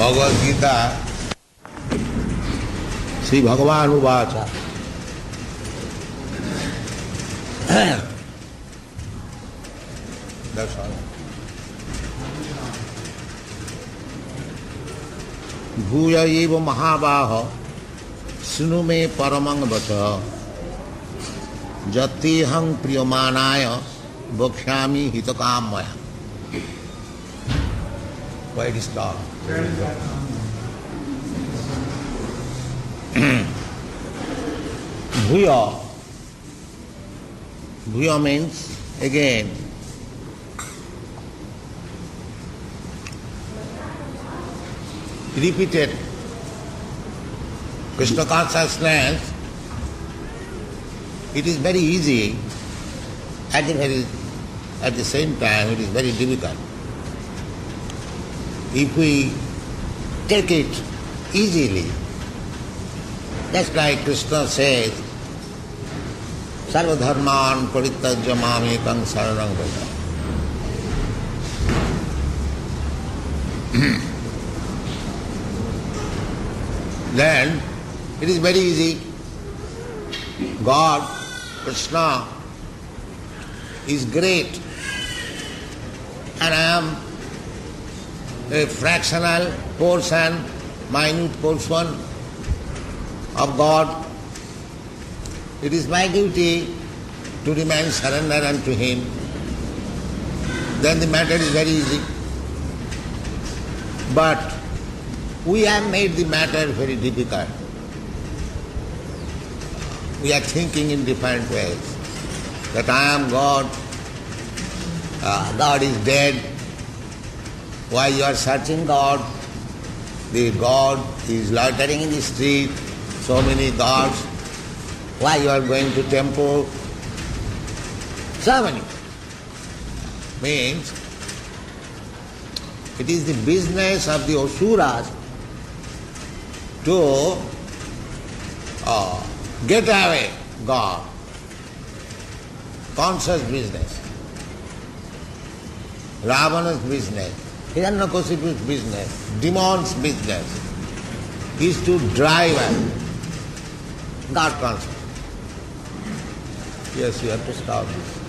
Bhagavad gītā, Sri Bhagavan uvaca. That's all. Bhuya eva mahabāha sunu me paramang vata jatihang priyamanaya bhakshami hitakamaya. Why it is stop? Bhuya. Bhuya means again. Repeated Krishna consciousness, it is very easy, at the same time it is very difficult. If we take it easily, just like Krishna says, Sarva dharman parityajya mamekam saranam vraja. Then it is very easy. God, Krishna, is great, and I am a fractional portion, minute portion of God. It is my duty to remain surrendered unto Him. Then the matter is very easy. But we have made the matter very difficult. We are thinking in different ways that I am God, God is dead. Why you are searching God? The God is loitering in the street, so many gods. Why you are going to temple? So many. Means it is the business of the asuras to get away God. Conscious business. Ravana's business, Hiranyakashipu's business, demon's business is to drive away God conscious. Yes, you have to stop this.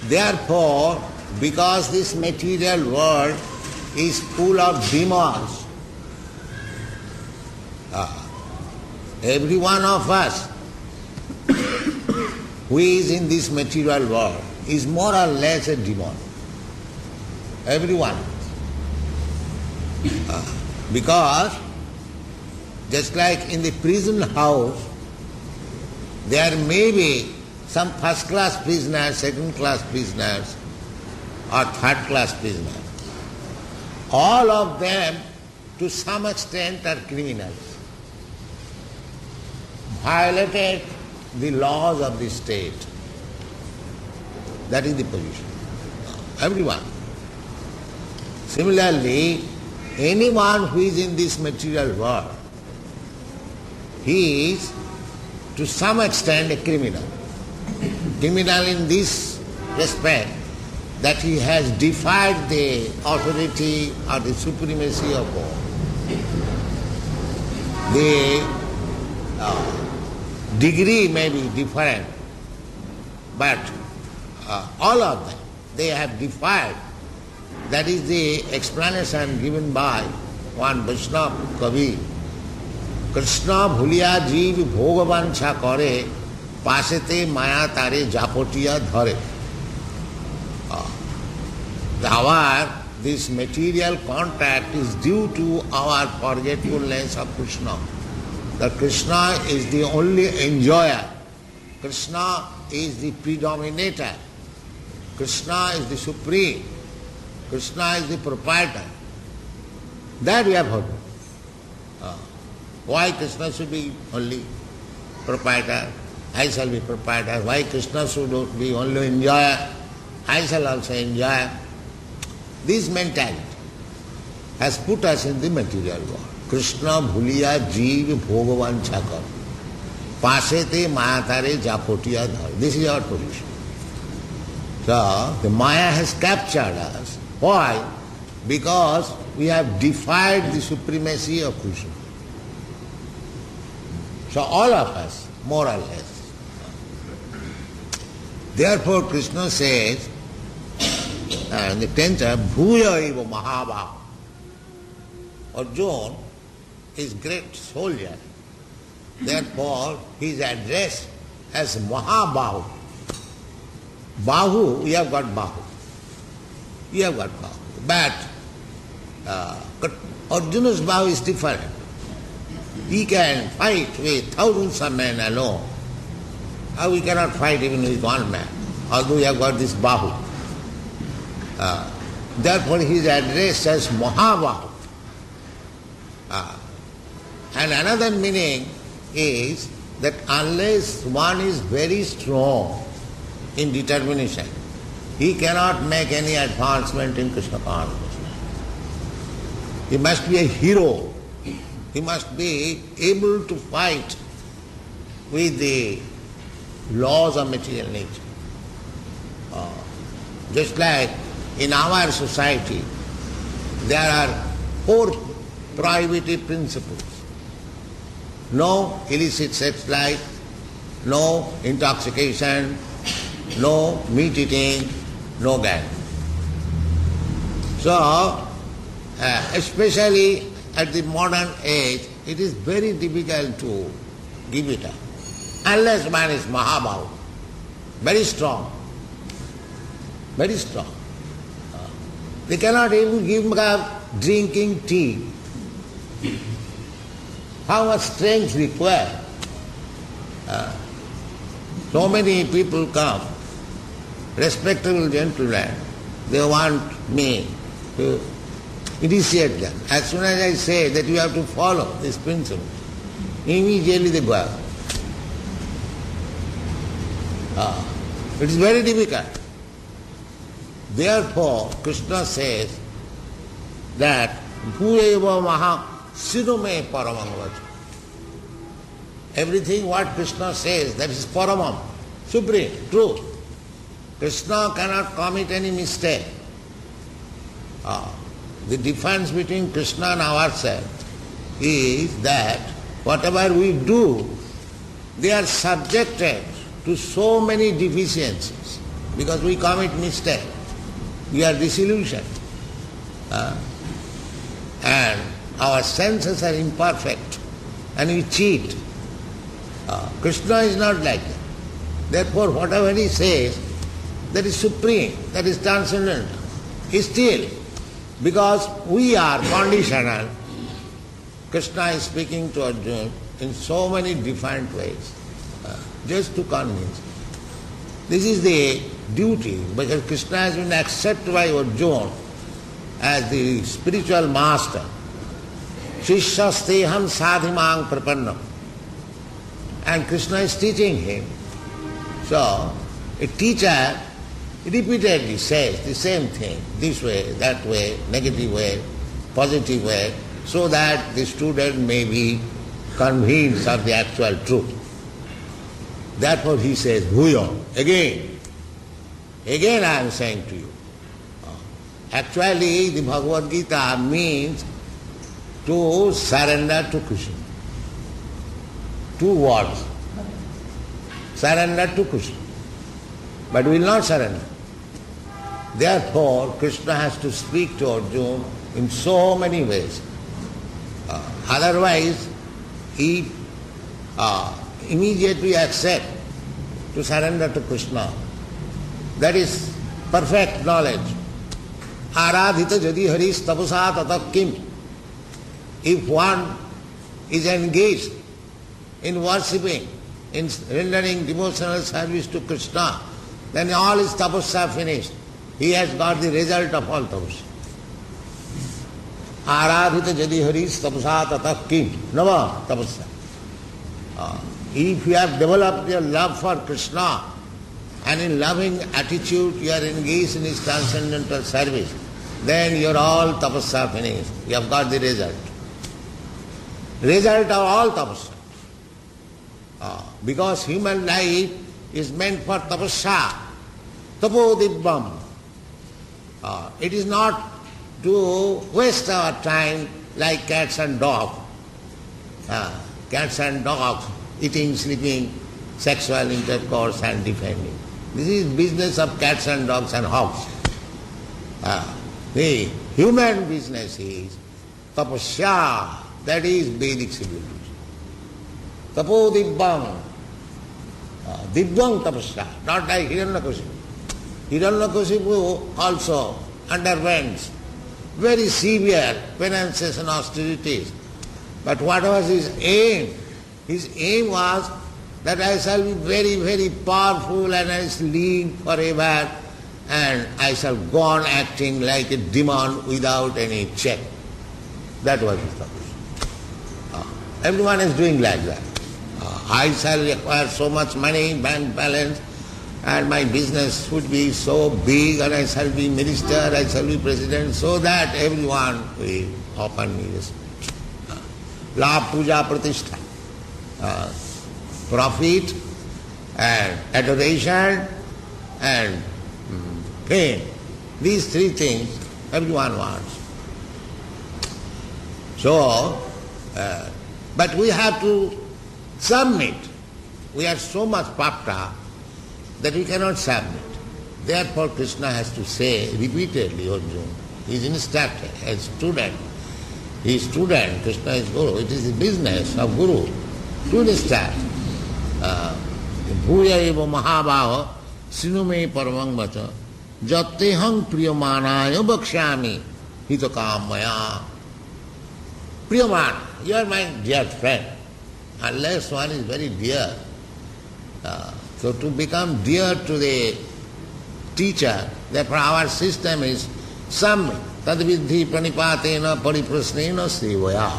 Therefore, because this material world is full of demons, every one of us who is in this material world is more or less a demon. Everyone. Because just like in the prison house, there may be some first-class prisoners, second-class prisoners, or third-class prisoners. All of them, to some extent, are criminals. Violated the laws of the state. That is the position. Everyone. Similarly, anyone who is in this material world, he is to some extent a criminal. Criminal in this respect that he has defied the authority or the supremacy of God. The degree may be different, but all of them, they have defied. That is the explanation given by one Vaishnava Kavi. Krishna bhuliya jeev bhogavancha kare pasete maya tare japotiya dhare. This material contact is due to our forgetfulness of Krishna. That Krishna is the only enjoyer. Krishna is the predominator. Krishna is the supreme. Krishna is the proprietor. That we have heard. Why Krishna should be only proprietor? I shall be proprietor. Why Krishna should be only enjoyer? I shall also enjoy. This mentality has put us in the material world. Krishna bhuliya jeev bhogavancha kar. Pasete mayatare japotiya dhar. This is our position. So, the Maya has captured us. Why? Because we have defied the supremacy of Krishna. So all of us, more or less. Therefore Krishna says, in the 10th chapter, Bhuya eva Mahabhav. Arjuna is great soldier. Therefore he is addressed as Mahabhav. Bahu, you have got Bahu. You have got Bahu. But Arjuna's Bahu is different. He can fight with thousands of men alone. How we cannot fight even with one man, although we have got this Bahu. Therefore he is addressed as Mahabahu. And another meaning is that unless one is very strong in determination, he cannot make any advancement in Krishna consciousness. He must be a hero. He must be able to fight with the laws of material nature. Just like in our society, there are 4 prohibitive principles. No illicit sex life, no intoxication, no meat eating, no gambling. So, especially at the modern age, it is very difficult to give it up. Unless man is Mahabhav, very strong, very strong. They cannot even give up drinking tea. How much strength required? So many people come, respectable gentlemen, they want me to initiate them. As soon as I say that you have to follow this principle, immediately they go out. It is very difficult. Therefore, Krishna says that Bhuyeva Maha Sirume Paramam Vacha. Everything what Krishna says, that is Paramam, supreme, true. Krishna cannot commit any mistake. The difference between Krishna and ourselves is that whatever we do, they are subjected to so many deficiencies because we commit mistake. We are disillusioned. And our senses are imperfect and we cheat. Krishna is not like that. Therefore, whatever he says, that is supreme, that is transcendental. Still, because we are conditional, Krishna is speaking to Arjuna in so many different ways, just to convince. This is the duty, because Krishna has been accepted by Arjuna as the spiritual master. Shishasteham sadhimang prapannam. And Krishna is teaching him. So, a teacher repeatedly says the same thing, this way, that way, negative way, positive way, so that the student may be convinced of the actual truth. Therefore he says, Bhuyo, again I am saying to you. Actually, the Bhagavad Gita means to surrender to Krishna. 2 words. Surrender to Krishna. But we will not surrender. Therefore, Krishna has to speak to Arjuna in so many ways. Otherwise, he immediately accepts to surrender to Krishna. That is perfect knowledge. Aradhita jadi haris tapasa tata kim. If one is engaged in worshipping, in rendering devotional service to Krishna, then all his tapasya finished. He has got the result of all tapasya. Aradhita jadi haris tapasa tata kim. Nama tapasya. If you have developed your love for Krishna and in loving attitude you are engaged in his transcendental service, then your all tapasya finished. You have got the result. Result of all tapasya. Because human life is meant for tapasya. Tapodibbam. It is not to waste our time like cats and dogs. Cats and dogs eating, sleeping, sexual intercourse and defending. This is business of cats and dogs and hogs. The human business is tapasya, that is Vedic civilization. Tapodibbam, dibbam tapasya, not like Hiranyakashipu. Hiranyakashipu also underwent very severe penances and austerities. But what was his aim? His aim was that I shall be very, very powerful and I shall live forever and I shall go on acting like a demon without any check. That was his purpose. Everyone is doing like that. I shall acquire so much money, bank balance, and my business would be so big and I shall be minister, I shall be president, so that everyone will offer me respect. La puja pratishtha. Profit and adoration and fame. These three things everyone wants. So, but we have to submit. We are so much puffed up that we cannot submit. Therefore Krishna has to say repeatedly, Arjuna, he is instructed as student. He is student, Krishna is Guru. It is the business of Guru to instruct. Bhuya eva mahabhaho sinume paramang vacha jattehang priyamanaya bakshami hitakam maya. Priyaman, you are my dear friend. Unless one is very dear. So to become dear to the teacher, therefore our system is sammi tadvidhi pranipatena pariprasnena sevaya.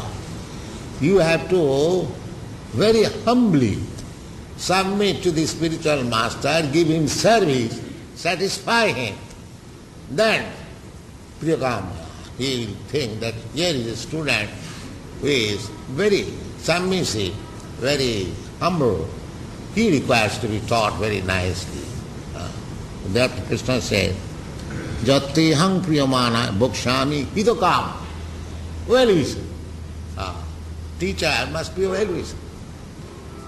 You have to very humbly submit to the spiritual master, give him service, satisfy him. Then Priyakam, he will think that here is a student who is very submissive, very humble. He requires to be taught very nicely. That Krishna says, Jattehang priyamana bhakshami hitokam. Well-wisher. Teacher must be well-wisher.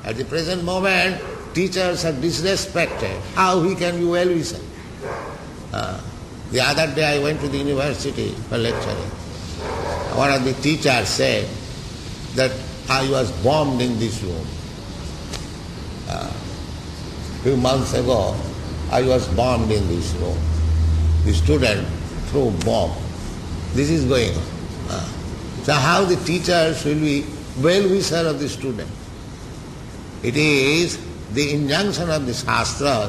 At the present moment, teachers are disrespected. How he can be well-wisher? The other day I went to the university for lecturing. One of the teachers said that I was bombed in this room. Few months ago, I was bombed in this room. The student threw bomb. This is going on. So how the teachers will be well-wisher of the student? It is the injunction of the Shastra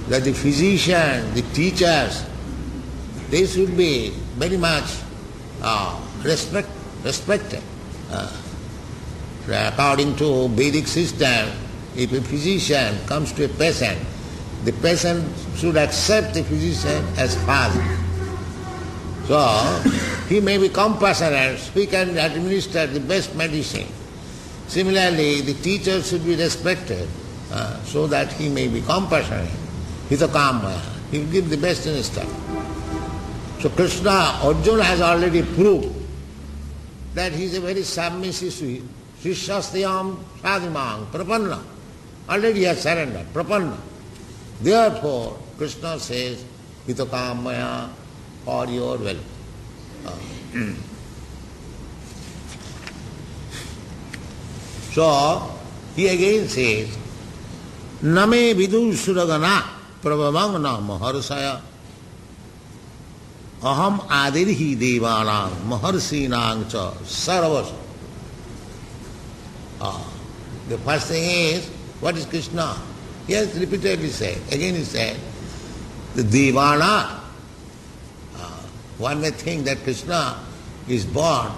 that the physician, the teachers, they should be very much respected. According to Vedic system, if a physician comes to a patient, the patient should accept the physician as father. So, he may be compassionate, he can administer the best medicine. Similarly, the teacher should be respected so that he may be compassionate. Hitakama, he will give the best instruction. So Krishna, Arjuna has already proved that he is a very submissive Shishastyam Sadhimang, Prapanna. Already he has surrendered, Prapanna. Therefore, Krishna says, Hitakamaya, for your well. So, he again says, Name vidu suragana prabhavangna maharsaya aham adirhi devanang maharsinang cha sarvas. The first thing is, what is Krishna? He has repeatedly said, again he said, the Devana. One may think that Krishna is born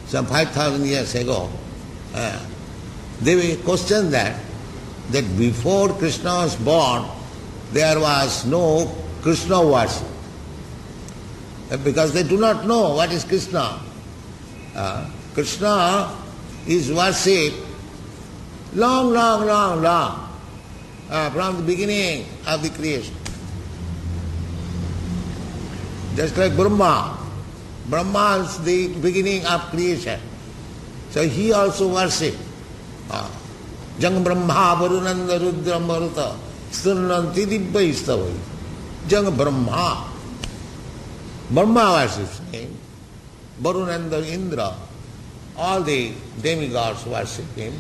some 5,000 years ago. They will question that before Krishna was born, there was no Krishna worship. Because they do not know what is Krishna. Krishna is worshipped long. from the beginning of the creation. Just like Brahma. Brahma is the beginning of creation. So he also worshipped. Jang Brahma Varunanda Rudra Maruta Stunanti Dibbaistavai. Jang Brahma. Brahma worships him. Varunanda Indra. All the demigods worship him.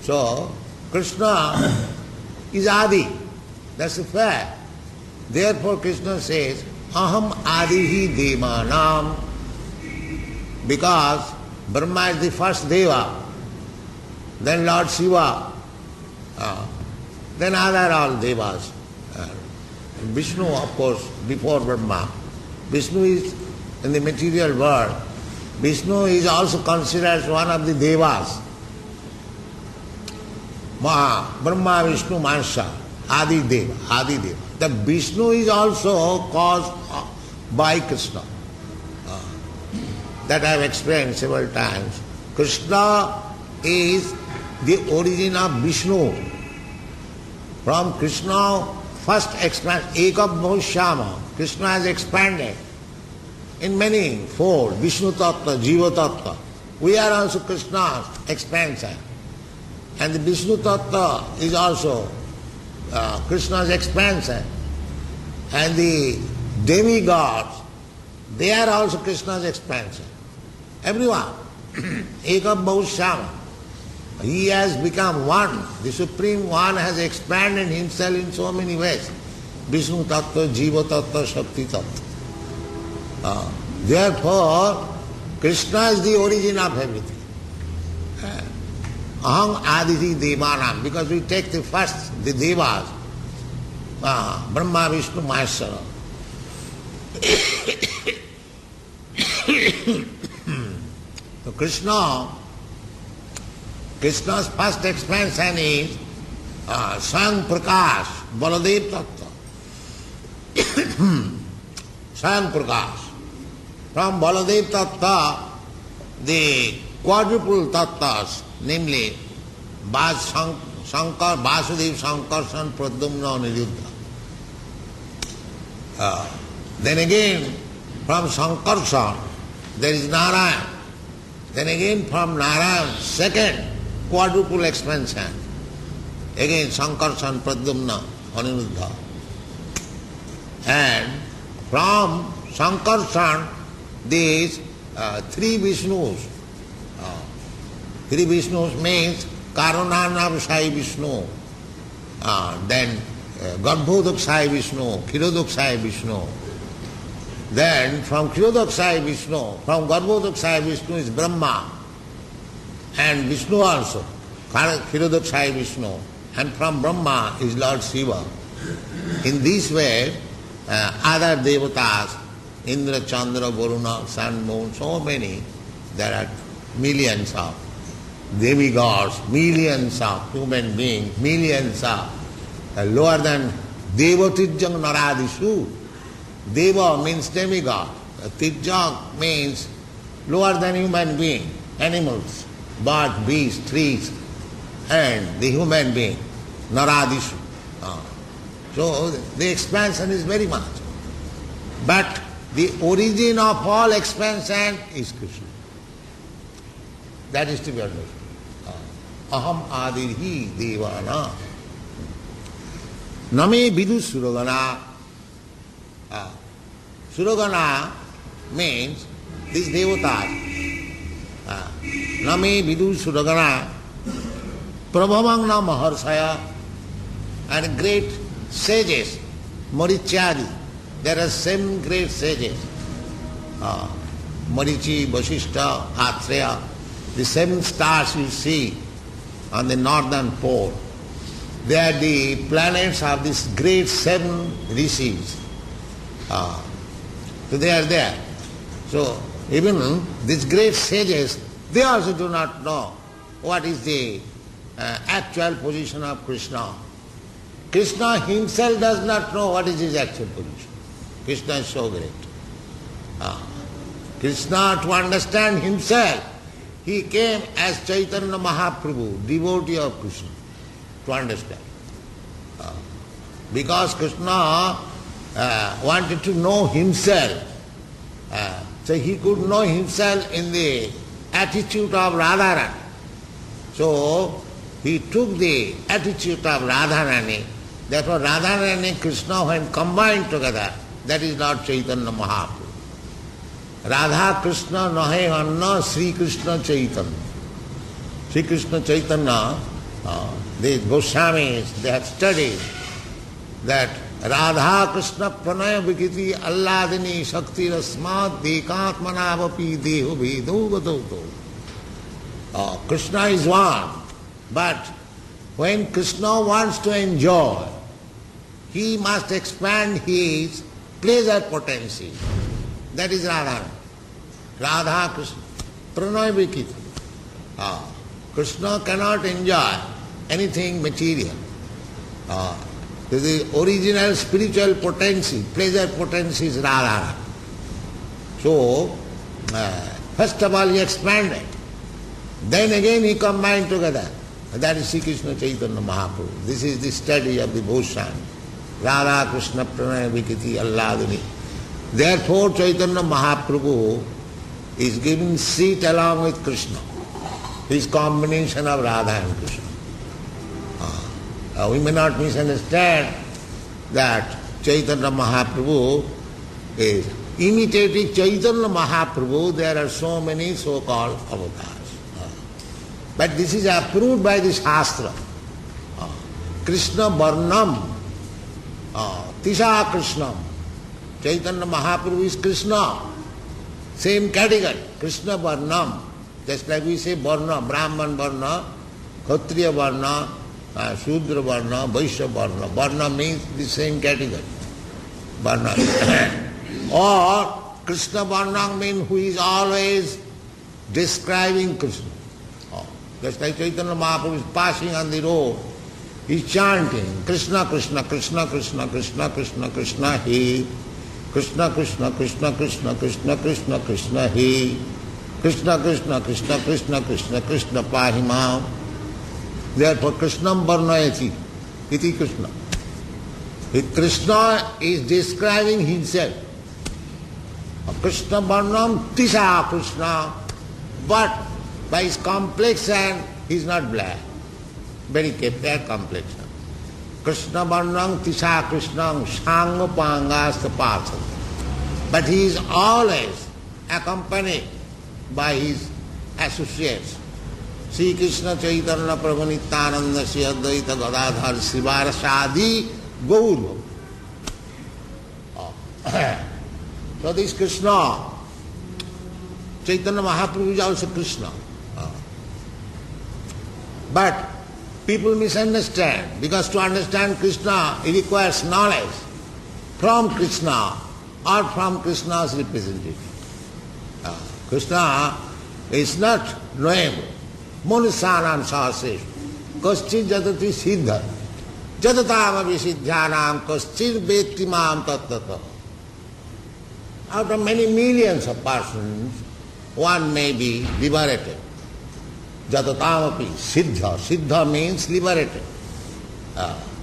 So Krishna is Adi. That's the fact. Therefore Krishna says, Aham Adihi Devanam. Because Brahma is the first Deva, then Lord Shiva, then other all Devas. Vishnu, of course, before Brahma. Vishnu is in the material world. Vishnu is also considered as one of the Devas. Brahma, Vishnu, Mansha, Adi Deva. The Vishnu is also caused by Krishna. That I have explained several times. Krishna is the origin of Vishnu. From Krishna, first expansion, Ekab Bhushyama, Krishna has expanded in many fold, Vishnu Tattva, Jiva Tattva. We are also Krishna's expansion. And the Vishnu Tattva is also Krishna's expansion. And the demigods, they are also Krishna's expansion. Everyone. Ekam Bhushyama. He has become one. The Supreme One has expanded himself in so many ways. Vishnu Tattva, Jiva Tattva, Shakti Tattva. Therefore, Krishna is the origin of everything. Aham Adihi Devanam. Because we take the first, the Devas, Brahma, Vishnu, Maheshwara. So Krishna's first expansion is Swayam Prakash, Baladev Tattva. Swayam Prakash. From Baladev Tattva, the quadruple tattvas, namely Shankar, Vasudev, Sankarshan, Pradyumna, Niruddha. Then again, from Sankarshan, there is Narayan. Then again from Narayan, second quadruple expansion. Again Sankarshan, Pradyumna, Aniruddha. And from Sankarshan, these three Vishnus. Three Vishnus means Karanana Sai Vishnu, then Garbhodaksai Vishnu, Khirodaksai Vishnu. Then from Khirodaksai Vishnu, from Garbhodaksai Vishnu is Brahma, and Vishnu also, Khirodaksai Vishnu, and from Brahma is Lord Shiva. In this way, other devatas, Indra, Chandra, Varuna, Sun, Moon, so many, there are millions of demigods, millions of human beings, millions of lower than Devatijjang Naradishu. Deva means demigod. Tijjang means lower than human being, animals, birds, beasts, trees, and the human being, Naradishu. So the expansion is very much. But the origin of all expansion is Krishna. That is to be understood. Aham Adihi Devana. Name Vidu Suragana. Suragana means these devatas. Name Vidu Suragana. Prabhavangna Maharsaya and great sages, Marichyadi. There are 7 great sages. Marichi, Vasishtha, Atreya. The 7 stars you see on the northern pole, they are the planets of these great 7 rishis. So they are there. So even these great sages, they also do not know what is the actual position of Krishna. Krishna himself does not know what is his actual position. Krishna is so great. Krishna, to understand himself, he came as Chaitanya Mahaprabhu, devotee of Krishna. to understand. Because Krishna wanted to know himself, so he could know himself in the attitude of Radharani. So he took the attitude of Radharani. Therefore Radharani, Krishna, when combined together, that is Lord Chaitanya Mahaprabhu. Radha Krishna nahe anna Sri Krishna Chaitanya. Sri Krishna Chaitanya, the Goswamis, they have studied that Radha Krishna pranaya vikiti alladini shakti rasmat dekatmanavapi deho vedo gadoto. Krishna is one, but when Krishna wants to enjoy, he must expand his pleasure potency. That is Radha. Radha Krishna pranaya vikiti. Krishna cannot enjoy anything material. The original spiritual potency, pleasure potency is Radha. So, first of all he expanded. Then again he combined together. That is Sri Krishna Chaitanya Mahaprabhu. This is the study of the Bhushan. Radha Krishna pranaya vikiti alladini. Therefore Chaitanya Mahaprabhu is given seat along with Krishna. His combination of Radha and Krishna. We may not misunderstand that Chaitanya Mahaprabhu is imitating Chaitanya Mahaprabhu. There are so many so-called avatars. But this is approved by the Shastra. Krishna Varnam, Tisha Krishnam. Chaitanya Mahaprabhu is Krishna. Same category, Krishna Varnam. Just like we say Varna, Brahman Varna, Kshatriya Varna, Shudra Varna, Vaishya Varna. Varna means the same category. Varna. Or Krishna Varna means who is always describing Krishna. Just like Chaitanya Mahaprabhu is passing on the road, he is chanting Krishna, Krishna, Krishna, Krishna, Krishna, Krishna, Krishna, He. Krishna, Krishna, Krishna, Krishna, Krishna, Krishna, Krishna, He. Krishna, Krishna, Krishna, Krishna, Krishna, Krishna, Pahimam. Therefore, Krishnam Varnayati, iti Krishna. Krishna is describing himself. Krishna Varnam Tisha Krishna, but by his complexion he is not black. Very fair complexion. Krishna Varnam Tisha Krishnam Sangapangasta Parsam. But he is always accompanied by his associates. Sri Krishna Chaitanya Prabhu Nityananda Sri Advaita Gadadhar Srivara Sadi Gauru. So this Krishna, Chaitanya Mahaprabhu is also Krishna. But people misunderstand, because to understand Krishna it requires knowledge from Krishna or from Krishna's representative. Krishna is not knowable. Manusanam sahaseshu kaschid jatati siddha jatatam abhisiddhyanam kaschid vetti mam tattata. Out of many millions of persons, one may be liberated. Jatatam api siddha. Siddha means liberated.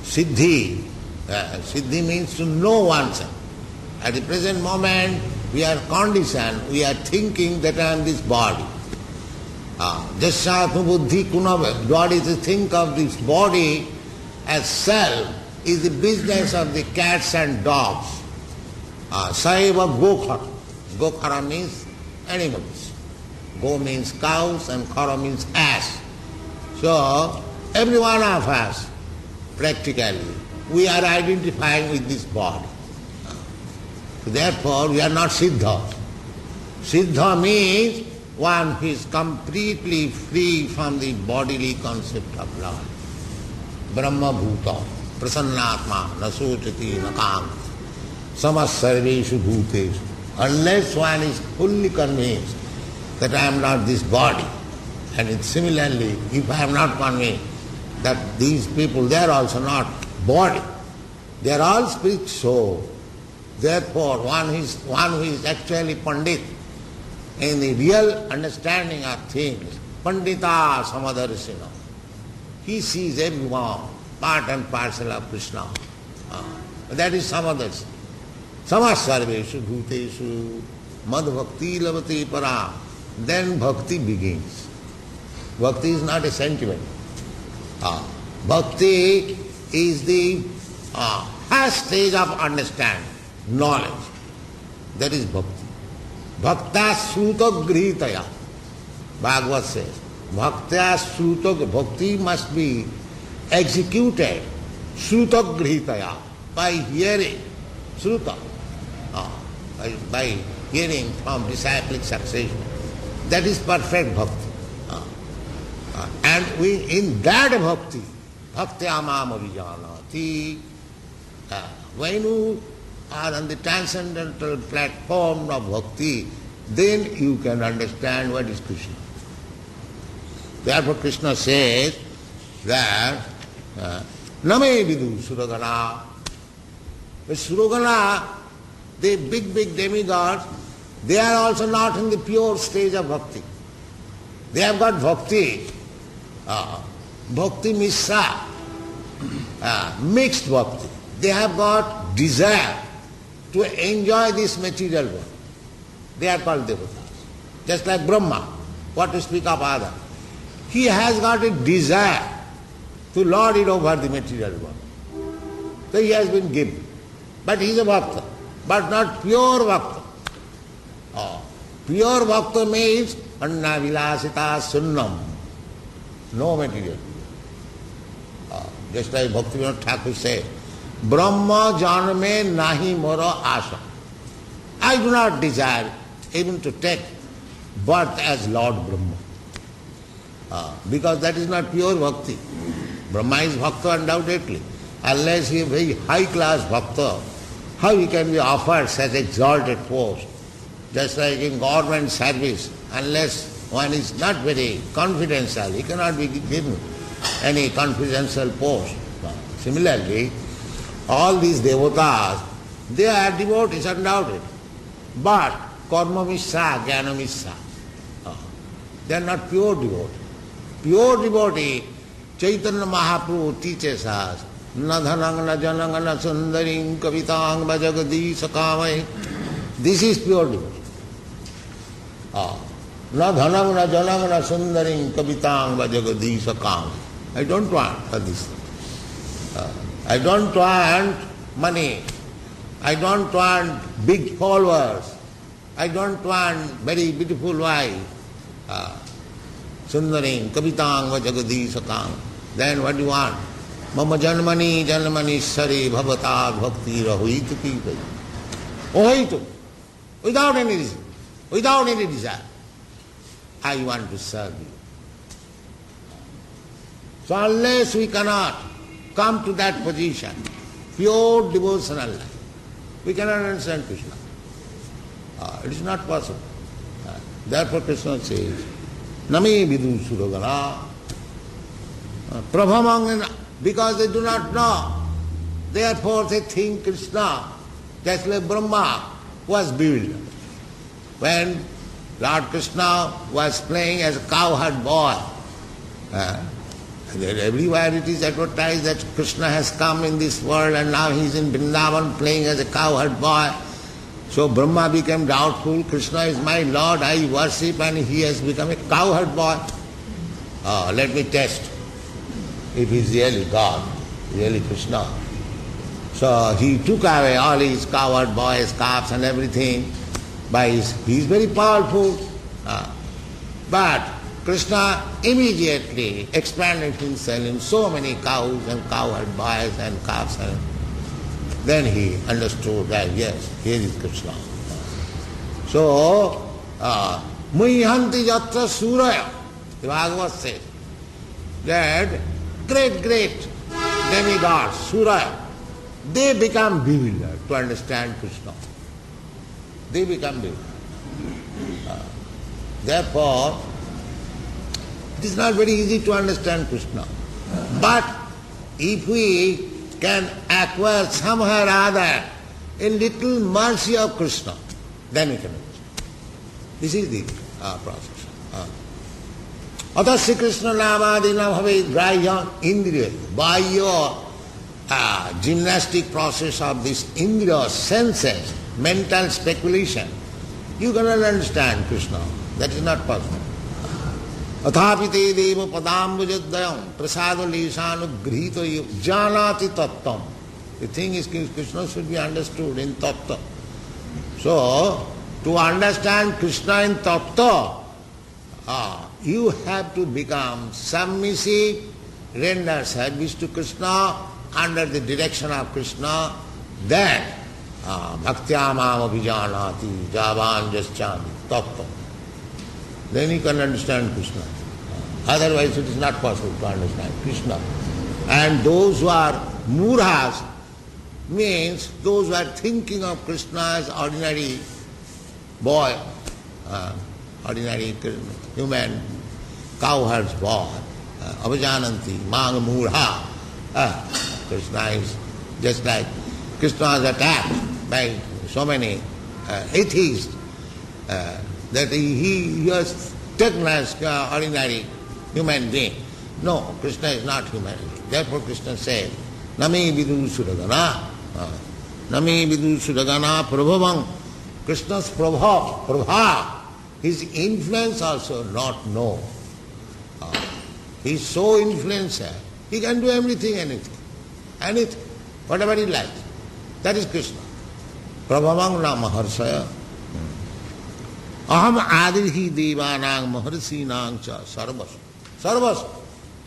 Siddhi. Siddhi means to know oneself. At the present moment, we are conditioned, we are thinking that I am this body. Jasyatma buddhi kunava. God is to think of this body as self, is the business of the cats and dogs. Saiva gokhara. Gokhara means animals. Go means cows and khara means ass. So, every one of us, practically, we are identifying with this body. Therefore, we are not Siddha. Siddha means one who is completely free from the bodily concept of life. Brahma bhuta, prasannatma, nasotati, nakam, samas sarveshu bhuteshu. Unless one is fully convinced that I am not this body, and similarly, if I am not convinced that these people, they are also not body, they are all spirit soul. Therefore, one who is actually Pandit in the real understanding of things, Pandita Samadarsina. he sees everyone part and parcel of Krishna. That is samadhas. Samas sarveshu bhuteshu mad bhakti lavati para. Then bhakti begins. Bhakti is not a sentiment. Bhakti is the first stage of understanding, knowledge. That is bhakti. Bhakta sruta gītaya. Bhagavad says, Bhakta sruta, bhakti must be executed, sruta gītaya, by hearing, sruta, by hearing from disciplic succession. That is perfect bhakti. And we, in that bhakti, bhakti amam avijanati, when you are on the transcendental platform of bhakti, then you can understand what is Krishna. Therefore Krishna says that name vidu suragana. The suragana, the big demigods, they are also not in the pure stage of bhakti. They have got bhakti, bhakti mishra, mixed bhakti. They have got desire to enjoy this material world. They are called devatas. Just like Brahma, what to speak of other. He has got a desire to lord it over the material world. So he has been given. But he is a bhakta, but not pure bhakta. Pure bhakta means anna vilasita sunnam, no material. Just like Bhaktivinoda Thakur says, Brahma janme nahi mora asha. I do not desire even to take birth as Lord Brahma. Because that is not pure bhakti. Brahma is bhakta undoubtedly. Unless he is a very high class bhakta, how he can be offered such exalted post? Just like in government service, unless one is not very confidential, he cannot be given any confidential post. Similarly, all these devatas, they are devotees undoubted. But karma mishra, jnana mishra, they are not pure devotee. Pure devotee, Chaitanya Mahaprabhu teaches us, na dhanang na janang na sundaring kavitang bhajagadisa kamai. This is pure devotee. Na dhanang na janang na sundaring kavitang bhajagadisa kamai. I don't want this. I don't want money. I don't want big followers. I don't want very beautiful wife. Sundaring, Kavitang, Vajagadi, Sakang. Then what do you want? Mama janmani sari bhavata bhakti rahuitu people. Ohitu. Without any reason, without any desire. I want to serve you. So unless we cannot come to that position, pure devotional life, we cannot understand Krishna. It is not possible. Therefore Krishna says, Name vidu suragana. Prabhamang, because they do not know. Therefore they think Krishna, just like Brahma was bewildered. When Lord Krishna was playing as a cowherd boy, everywhere it is advertised that Krishna has come in this world and now he is in Vrindavan playing as a cowherd boy. So Brahma became doubtful, Krishna is my Lord, I worship, and he has become a cowherd boy. Let me test if he is really God, really Krishna. So he took away all his cowherd boys, calves and everything. He is very powerful. But Krishna immediately expanded himself in so many cows and cowherd boys and calves. And then he understood that yes, here is Krishna. So, Muihanti Yatra Suraya, the Bhagavad says, that great demigods, Suraya, they become bewildered to understand Krishna. They become bewildered. Therefore, it is not very easy to understand Krishna. But if we can acquire somehow or other a little mercy of Krishna, then we can understand. This is the process. Atasya Krishna namadina bhavet grahya indriya. By your gymnastic process of this indriya, senses, mental speculation, you cannot understand Krishna. That is not possible. Athapite deva padambujadayam prasada lesanu grihito janati tattvam. The thing is Krishna should be understood in tattva. So, to understand Krishna in tattva, you have to become submissive, render service to Krishna under the direction of Krishna. Then, bhaktyamam abhijanati javan jaschami tattva. Then you can understand Krishna. Otherwise it is not possible to understand Krishna. And those who are murhas means those who are thinking of Krishna as ordinary boy, ordinary human cowherd's boy, avajananti, mang murha. Krishna is just like Krishna is attacked by so many atheists that he was taken as ordinary human being. No, Krishna is not human. Therefore Krishna said, Nami vidu suragana, Nami vidu suragana prabhavam. Krishna's prabha, his influence also not known. He is so influential, he can do everything, anything, whatever he likes. That is Krishna. Prabhavam na maharsaya. Aham adirhi devanang maharsinang cha sarvas. Sarvas.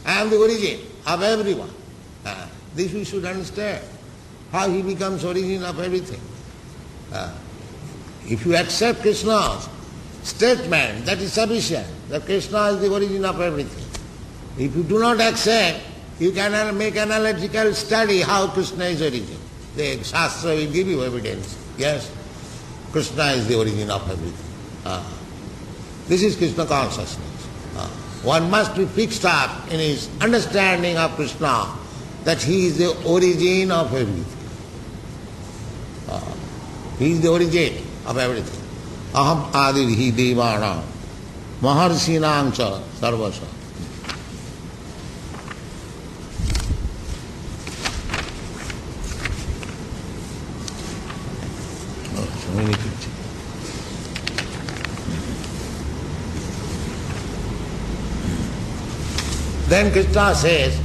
I am the origin of everyone. This we should understand. How he becomes origin of everything. If you accept Krishna's statement, that is sufficient. That Krishna is the origin of everything. If you do not accept, you can make analytical study how Krishna is origin. The Shastra will give you evidence. Yes, Krishna is the origin of everything. This is Krishna consciousness. One must be fixed up in his understanding of Krishna, that he is the origin of everything. He is the origin of everything. Aham adirhi devanam maharsinang cha sarvasa. So many pictures. Then Krishna says,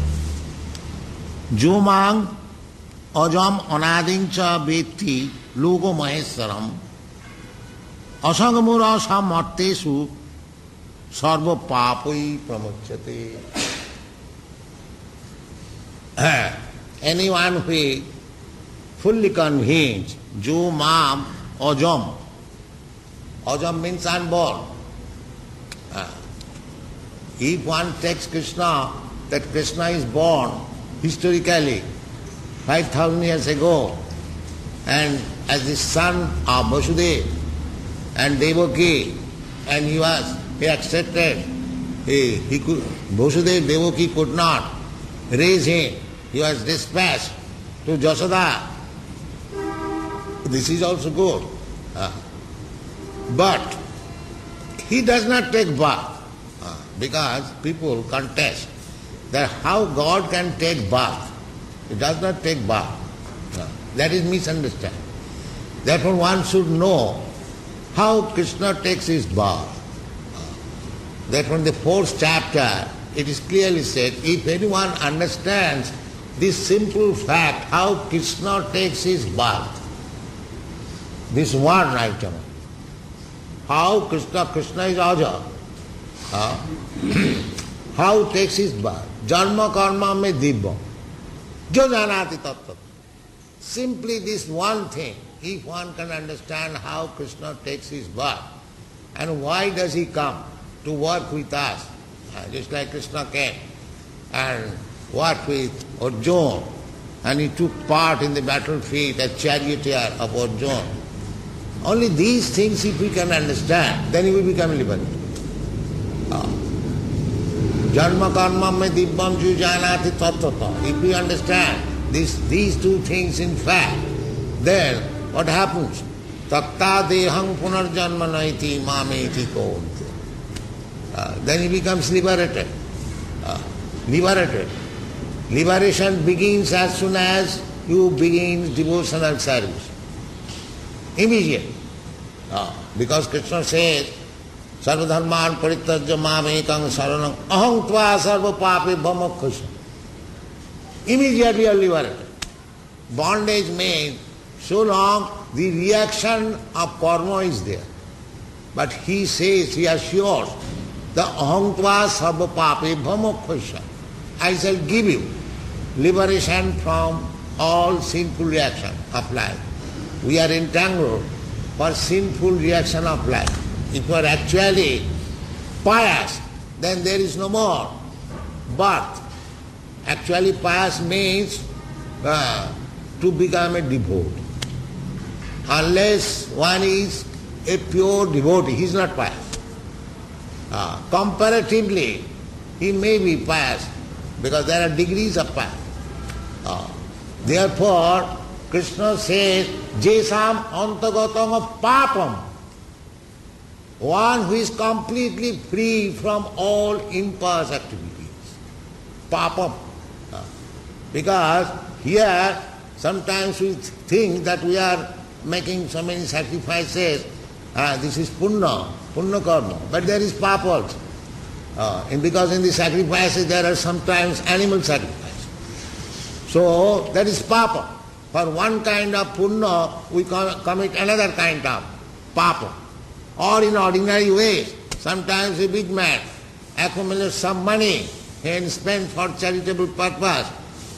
Jumang ajam anadincha veti logo maheswaram asangamura samartesu sarva papai pramuchyate. Anyone who is fully convinced, Jumam ajam. Ajam means unborn. If one takes Krishna, that Krishna is born historically 5,000 years ago, and as the son of Vasudeva and Devaki, and he accepted, Vasudeva Devaki could not raise him, he was dispatched to Jasoda. This is also good. But he does not take birth. Because people contest that how God can take birth. He does not take birth. That is misunderstanding. Therefore one should know how Krishna takes his birth. Therefore in the 4th chapter it is clearly said, if anyone understands this simple fact, how Krishna takes his birth, this one item, how Krishna is Aja, how takes his birth. Janma karma me divya. Jo janati tattva. Simply this one thing, if one can understand how Krishna takes his birth, and why does he come to work with us, just like Krishna came and worked with Arjuna, and he took part in the battlefield as charioteer of Arjuna. Only these things if we can understand, then he will become liberated. Janma karma me divyam ju janati tattva. If we understand these two things in fact, then what happens? Takta dehang punarjanma naiti mameti konte. then he becomes liberated. Liberated. Liberation begins as soon as you begin devotional service. Immediate. Because Krishna says, Sarvadharman parityajya mam ekam saranam aham tva sarva pape bhamokkhaśa. Immediately you are liberated. Bondage means so long the reaction of karma is there. But he says, he assures, the aham tva sarva pape bhamokkhaśa. I shall give you liberation from all sinful reaction of life. We are entangled for sinful reaction of life. If you are actually pious, then there is no more birth. Actually pious means to become a devotee. Unless one is a pure devotee, he is not pious. Comparatively, he may be pious, because there are degrees of piety. Therefore, Krishna says, Jesam antagatam papam. One who is completely free from all impious activities. Papam. Because here, sometimes we think that we are making so many sacrifices. This is punya karma. But there is papa also. And because in the sacrifices there are sometimes animal sacrifices. So that is papa. For one kind of punya we commit another kind of papa. Or in ordinary ways, sometimes a big man accumulates some money and spends for charitable purpose,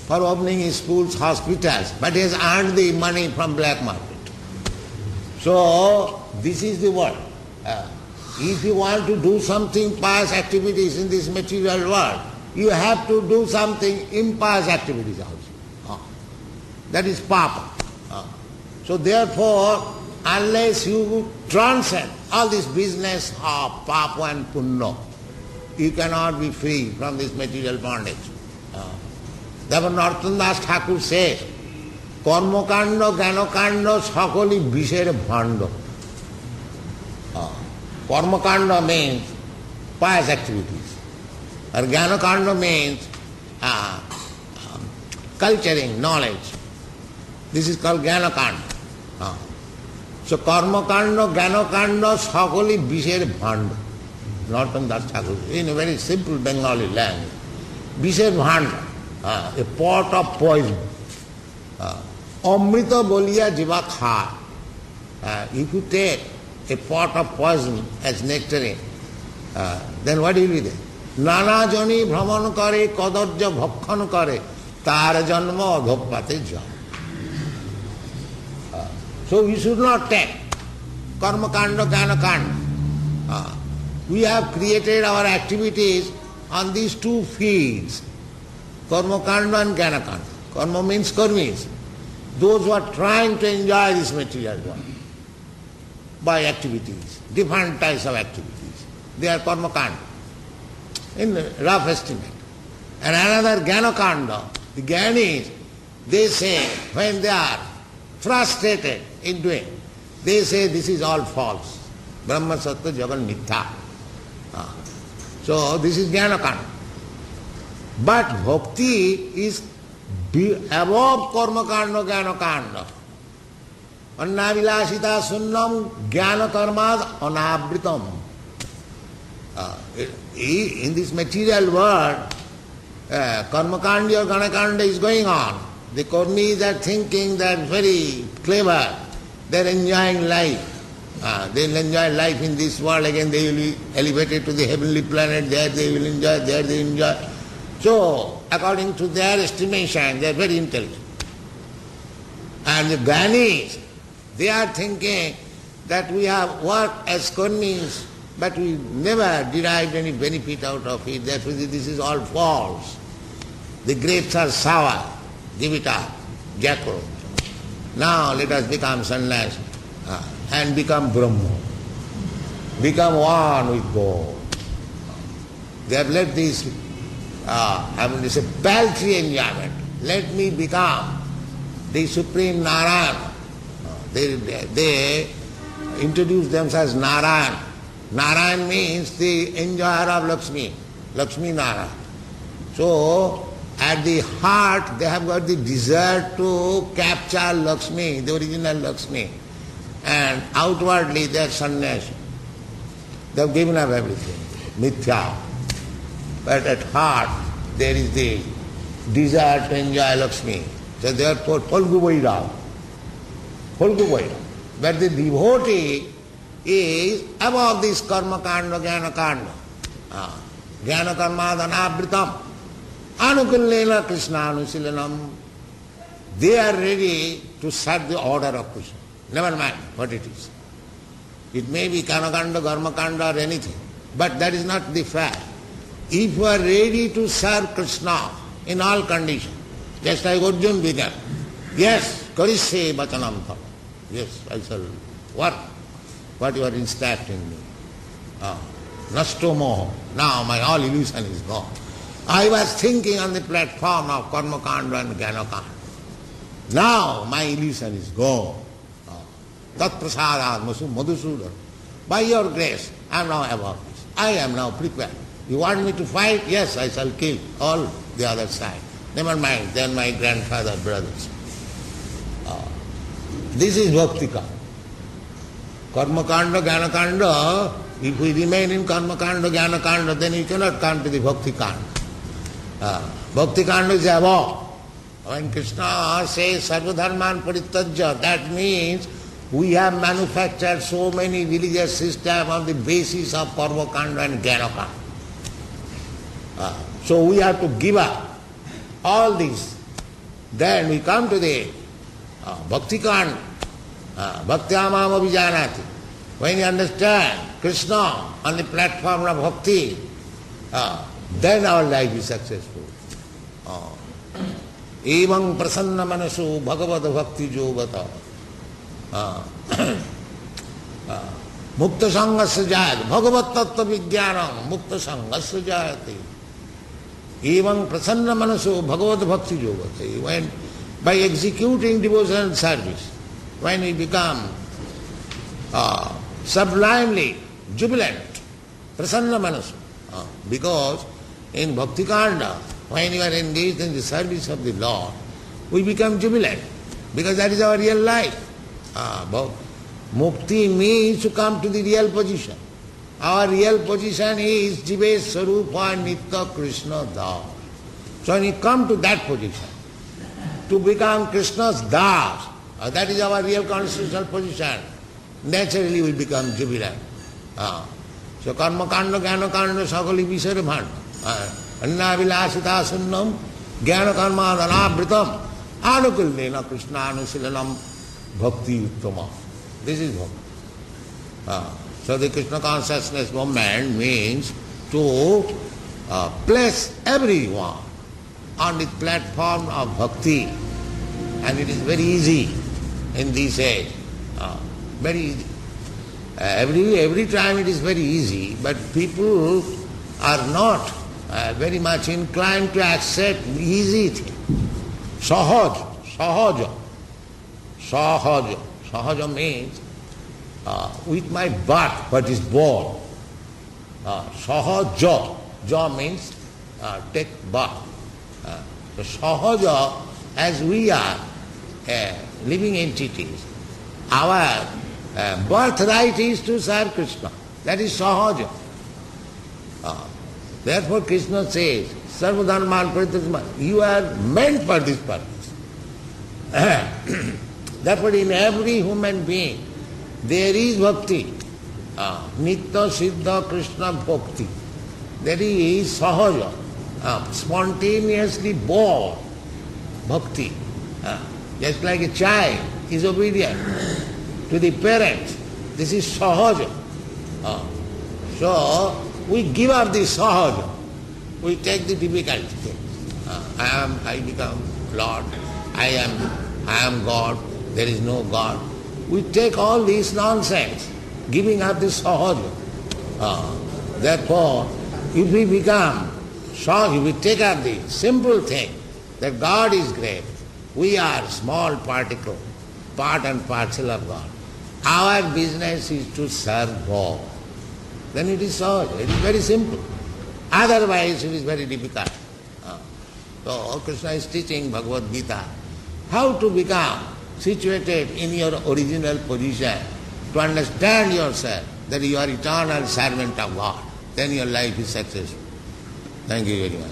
for opening his schools, hospitals, but he has earned the money from black market. So this is the world. If you want to do something pious activities in this material world, you have to do something impious activities also. That is papa. So therefore, unless you transcend all this business of papa and punya, you cannot be free from this material bondage. Therefore Narottam Das Thakur says, Karmakanda, Jnanakanda, Sakali Bisher Bhanda. Karmakanda means pious activities. Or Jnanakanda means culturing, knowledge. This is called Jnanakanda. So Karmakanda, Jnanakanda, Sakali Bisher Bhanda. Narottam Das Thakur, in a very simple Bengali language. Bisher Bhanda, a pot of poison. Amrita boliya jiva kha. If you take a pot of poison as nectarine, then what will be there? Nana jani bhraman kare, kadarja bhakkhan kare, tar janma adhopate jam. So we should not take karmakanda, jnanakanda. We have created our activities on these two fields, karmakanda and jnanakanda. Karma means karmis. Those who are trying to enjoy this material world by activities, different types of activities. They are karmakanda, in rough estimate. And another jnanakanda, the jnanis, they say, when they are frustrated in doing, they say this is all false. Brahma Sattva Jagan Mithya. So this is jnanakanda. But bhakti is above karmakanda, jnanakanda. Annavilasita sunnam jnana karmad anavritam. In this material world, karmakanda or jnanakanda is going on. The karmis are thinking they are very clever, they are enjoying life. They will enjoy life in this world, again they will be elevated to the heavenly planet, there they will enjoy, there they enjoy. So, according to their estimation, they are very intelligent. And the Gyanis, they are thinking that we have worked as karmis, but we never derived any benefit out of it, therefore this is all false. The grapes are sour, give it up, Jacko. Now let us become sannyas and become Brahma. Become one with God. They have left this, it's a paltry enjoyment. Let me become the Supreme Narayan. They introduce themselves as Narayan. Narayan means the enjoyer of Lakshmi, Lakshmi Narayan. So, at the heart they have got the desire to capture Lakshmi, the original Lakshmi. And outwardly they are sannyasi. They have given up everything, mithya. But at heart there is the desire to enjoy Lakshmi. So therefore, Phalgu Vairag. Phalgu Vairag. But the devotee is above this karma kanda, jnana kanda. Jnana karma dhanavritam. Anukullena Krishna anusilanam. They are ready to serve the order of Krishna. Never mind what it is. It may be kanakanda, karmakanda or anything. But that is not the fact. If you are ready to serve Krishna in all conditions, just like Arjuna began, yes, karishe bachanam tam. Yes, I shall work what you are instructing me. Nasto moho. Now my all illusion is gone. I was thinking on the platform of karmakanda and jnanakanda. Now my illusion is gone. Tat prasadad madhusudan. By your grace, I am now above this. I am now prepared. You want me to fight? Yes, I shall kill all the other side. Never mind, they are my grandfather, brothers. This is bhakti kanda. Karma kanda, jnana kanda. If we remain in karma kanda, jnana kanda, then you cannot come to the bhakti kanda. Bhakti kanda is above. When Krishna says sarvadharman parityajya, that means we have manufactured so many religious systems on the basis of karma kanda and jnana kanda. So we have to give up all these. Then we come to the bhakti kanda. Bhaktyamam abhijanati. When you understand Krishna on the platform of bhakti, then our life is successful. Evang prasanna manasu Bhagavad bhakti jogata. Mukta sangasya jayati. Bhagavad tattva vijnanam mukta sangasya jayati. Evang prasanna manasu Bhagavad bhakti jogata. When by executing devotional service, when we become sublimely jubilant, prasanna manasu, because in bhakti kanda, when you are engaged in the service of the Lord, we become jubilant, because that is our real life. Mukti means to come to the real position. Our real position is Jive Sarupa Nitya Krishna Das. So when you come to that position, to become Krishna's Das, that is our real constitutional position, naturally we become jubilant. So karma kanda, jnana kanda, sakali visare bhanda. Anna vilasita sunnam, jnana karma dhanavritam, anukullena Krishna anusilanam bhakti uttama. This is bhakti. So the Krishna consciousness movement means to place everyone on the platform of bhakti. And it is very easy in this age. Very easy. Every time it is very easy, but people are not very much inclined to accept easy thing. Sahaja. Sahaja means with my birth what is born. Sahaja. Ja means take birth. So sahaja, as we are living entities, our birthright is to serve Krishna. That is sahaja. Therefore Krishna says, sarvadharman parityajya, you are meant for this purpose. Therefore in every human being there is bhakti. Nitya siddha Krishna bhakti. That is sahaja, spontaneously born bhakti. Just like a child is obedient to the parents. This is sahaja. So we give up the sahaja. We take the difficult things. I become Lord. I am God. There is no God. We take all this nonsense, giving up the sahaja. Therefore, if we become sahaja, we take up the simple thing that God is great. We are small particle, part and parcel of God. Our business is to serve God. then it is sahaj, it is very simple. Otherwise it is very difficult. So Krishna is teaching Bhagavad Gītā how to become situated in your original position, to understand yourself that you are eternal servant of God. Then your life is successful. Thank you very much.